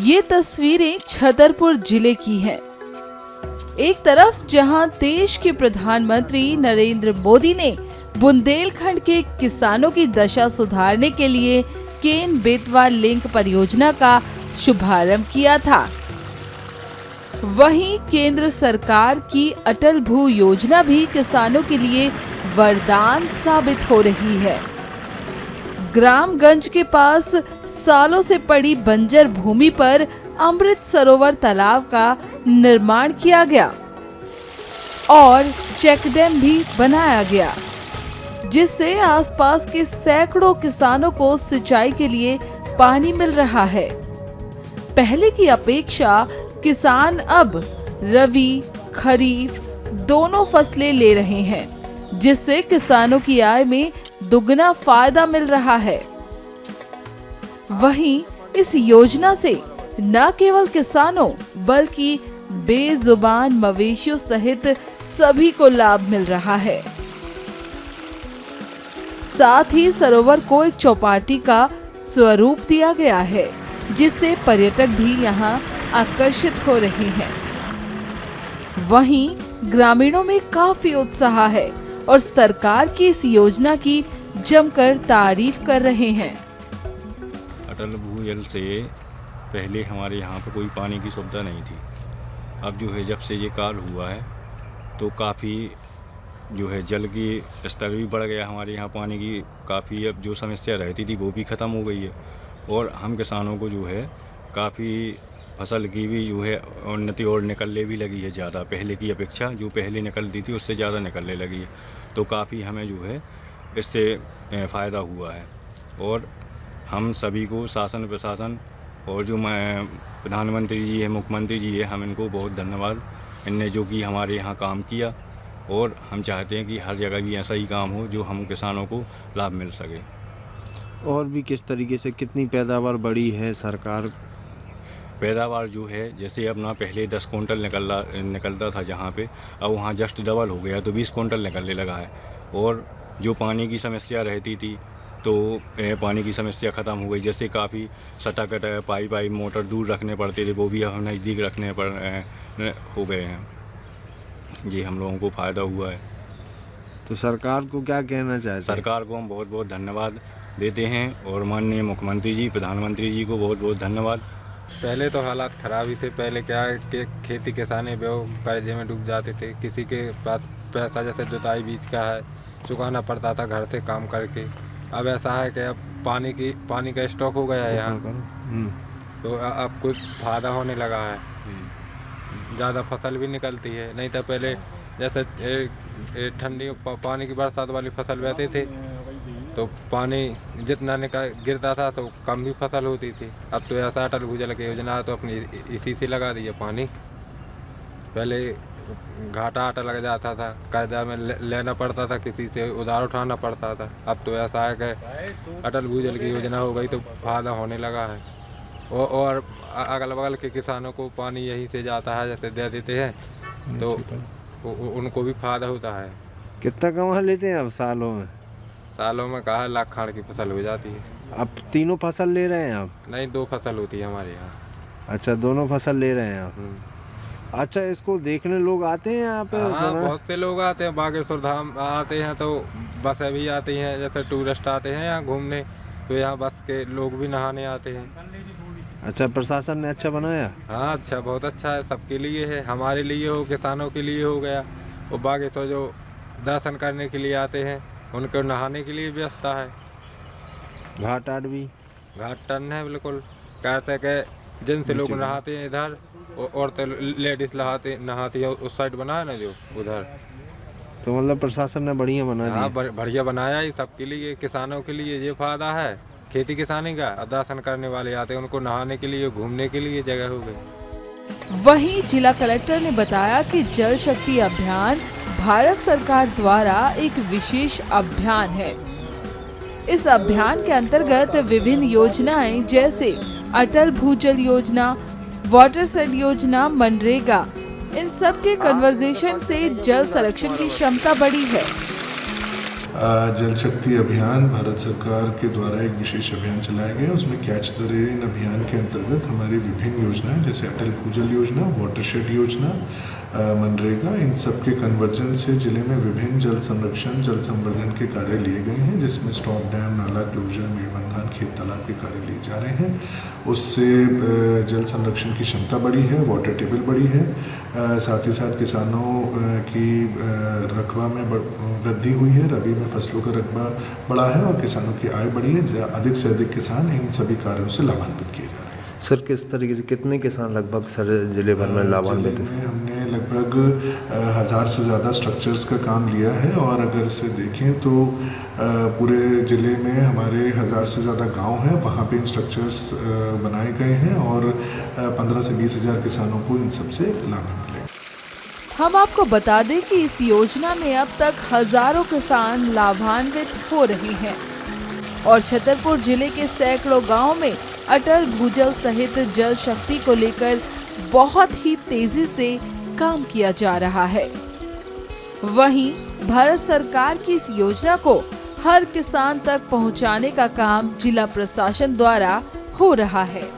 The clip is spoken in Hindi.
ये तस्वीरें छतरपुर जिले की हैं। एक तरफ जहां देश के प्रधानमंत्री नरेंद्र मोदी ने बुंदेलखंड के किसानों की दशा सुधारने के लिए केन बेतवा लिंक परियोजना का शुभारंभ किया था, वहीं केंद्र सरकार की अटल भू योजना भी किसानों के लिए वरदान साबित हो रही है। ग्रामगंज के पास सालों से पड़ी बंजर भूमि पर अमृत सरोवर तालाब का निर्माण किया गया और चेक डैम भी बनाया गया, जिससे आसपास के सैकड़ों किसानों को सिंचाई के लिए पानी मिल रहा है। पहले की अपेक्षा किसान अब रबी खरीफ दोनों फसलें ले रहे हैं, जिससे किसानों की आय में दुगना फायदा मिल रहा है। वहीं इस योजना से न केवल किसानों बल्कि बेजुबान मवेशियों सहित सभी को लाभ मिल रहा है। साथ ही सरोवर को एक चौपाटी का स्वरूप दिया गया है, जिससे पर्यटक भी यहां आकर्षित हो रहे हैं। वहीं ग्रामीणों में काफी उत्साह है और सरकार की इस योजना की जमकर तारीफ कर रहे हैं। अटल भूजल से पहले हमारे यहाँ पर कोई पानी की सुविधा नहीं थी। अब जो है जब से ये कार्य हुआ है तो काफ़ी जो है जल की स्तर भी बढ़ गया। हमारे यहाँ पानी की काफ़ी अब जो समस्या रहती थी वो भी ख़त्म हो गई है और हम किसानों को जो है काफ़ी फसल की भी जो है उन्नति और निकलने भी लगी है ज़्यादा। पहले की अपेक्षा जो पहले निकलती थी उससे ज़्यादा निकलने लगी है, तो काफ़ी हमें जो है इससे फ़ायदा हुआ है। और हम सभी को शासन प्रशासन और जो प्रधानमंत्री जी है मुख्यमंत्री जी है, हम इनको बहुत धन्यवाद, इनने जो कि हमारे यहाँ काम किया और हम चाहते हैं कि हर जगह भी ऐसा ही काम हो जो हम किसानों को लाभ मिल सके। और भी किस तरीके से कितनी पैदावार बढ़ी है सरकार? पैदावार जो है जैसे अपना पहले 10 कुंटल निकलता था जहाँ पे, अब वहाँ जस्ट डबल हो गया तो 20 कुंटल निकलने लगा है। और जो पानी की समस्या रहती थी तो पानी की समस्या ख़त्म हो गई। जैसे काफ़ी सटाकट पाइप मोटर दूर रखने पड़ते थे, वो भी हम नज़दीक रखने पर हो गए हैं। ये हम लोगों को फ़ायदा हुआ है। तो सरकार को क्या कहना चाहते हैं? सरकार को हम बहुत बहुत धन्यवाद देते हैं और माननीय मुख्यमंत्री जी प्रधानमंत्री जी को बहुत बहुत धन्यवाद। पहले तो हालात ख़राब ही थे। पहले क्या है कि खेती किसानी कर्जे में डूब जाते थे। किसी के पास पैसा जैसे जुताई बीज का है चुकाना पड़ता था घर से काम करके। अब ऐसा है कि अब पानी का स्टॉक हो गया है यहाँ, तो अब कुछ फ़ायदा होने लगा है, ज़्यादा फसल भी निकलती है। नहीं तो पहले जैसे ठंडी पानी की बरसात वाली फसल बहते थे तो पानी जितना गिरता था तो कम भी फसल होती थी। अब तो ऐसा अटल भूजल की योजना है तो अपनी इसी से लगा दी है पानी। पहले घाटा लग जाता था, कर्जा में लेना पड़ता था, किसी से उधार उठाना पड़ता था। अब तो ऐसा है कि अटल भूजल की योजना हो गई तो फायदा होने लगा है। और अगल बगल के किसानों को पानी यहीं से जाता है, जैसे दे देते हैं तो उनको भी फायदा होता है। कितना कमा लेते हैं अब सालों में? सालों में कहा लाख खाड़ की फसल हो जाती है। अब तीनों फसल ले रहे हैं आप? नहीं, 2 फसल होती है हमारे यहाँ। अच्छा, दोनों फसल ले रहे हैं आप। अच्छा, इसको देखने लोग आते हैं यहाँ पे? हाँ, बहुत से लोग आते हैं। बागेश्वर धाम आते हैं तो बसें भी आती हैं, जैसे टूरिस्ट आते हैं यहाँ घूमने तो यहाँ बस के लोग भी नहाने आते हैं। अच्छा, प्रशासन ने अच्छा बनाया? हाँ, अच्छा, बहुत अच्छा है। सबके लिए है, हमारे लिए हो, किसानों के लिए हो गया। वो बागेश्वर जो दर्शन करने के लिए आते हैं उनको नहाने के लिए व्यवस्था है। घाट टन है बिल्कुल। कहते कि जिनसे लोग नहाते हैं इधर, औरतें लेडीज नहाती है उस साइड बनाया ना जो उधर। तो मतलब प्रशासन ने बढ़िया बना दिया? हाँ, बढ़िया बनाया ही। सबके लिए, किसानों के लिए ये फायदा है खेती किसानी का। दर्शन करने वाले आते हैं, उनको नहाने के लिए घूमने के लिए जगह हो गई। वहीं जिला कलेक्टर ने बताया कि जल शक्ति अभियान भारत सरकार द्वारा एक विशेष अभियान है। इस अभियान के अंतर्गत विभिन्न योजनाएं जैसे अटल भूजल योजना, वाटरशेड योजना, मनरेगा, इन सब के कन्वर्जेशन से जल संरक्षण की क्षमता बढ़ी है। जल शक्ति अभियान भारत सरकार के द्वारा एक विशेष अभियान चलाया गया। उसमें कैच द रेन अभियान के अंतर्गत हमारी विभिन्न योजनाएं जैसे अटल भूजल योजना, वाटरशेड योजना, मनरेगा, इन सब के कन्वर्जन से जिले में विभिन्न जल संरक्षण, जल संवर्धन के कार्य लिए गए हैं, जिसमें स्टॉप डैम, नाला क्लोजर, मेड़बंधन, खेत तालाब के कार्य लिए जा रहे हैं। उससे जल संरक्षण की क्षमता बढ़ी है, वाटर टेबल बढ़ी है, साथ ही साथ किसानों की रकबा में वृद्धि हुई है, रबी में फसलों का रकबा बढ़ा है और किसानों की आय बढ़ी है। अधिक से अधिक किसान इन सभी कार्यों से लाभान्वित किए जा रहे हैं। सर, किस तरीके से कितने किसान लगभग सर जिले भर में लाभान्वित हैं? हमने लगभग 1000 से ज़्यादा स्ट्रक्चर्स का काम लिया है और अगर इसे देखें तो पूरे ज़िले में हमारे 1000 से ज़्यादा गांव हैं, वहाँ पे इन स्ट्रक्चर्स बनाए गए हैं और 15 से 20 हज़ार किसानों को इन सब से लाभ मिलेगा। हम आपको बता दें कि इस योजना में अब तक हजारों किसान लाभान्वित हो रहे हैं और छतरपुर जिले के सैकड़ों गाँव में अटल भूजल सहित जल शक्ति को लेकर बहुत ही तेजी से काम किया जा रहा है। वहीं भारत सरकार की इस योजना को हर किसान तक पहुंचाने का काम जिला प्रशासन द्वारा हो रहा है।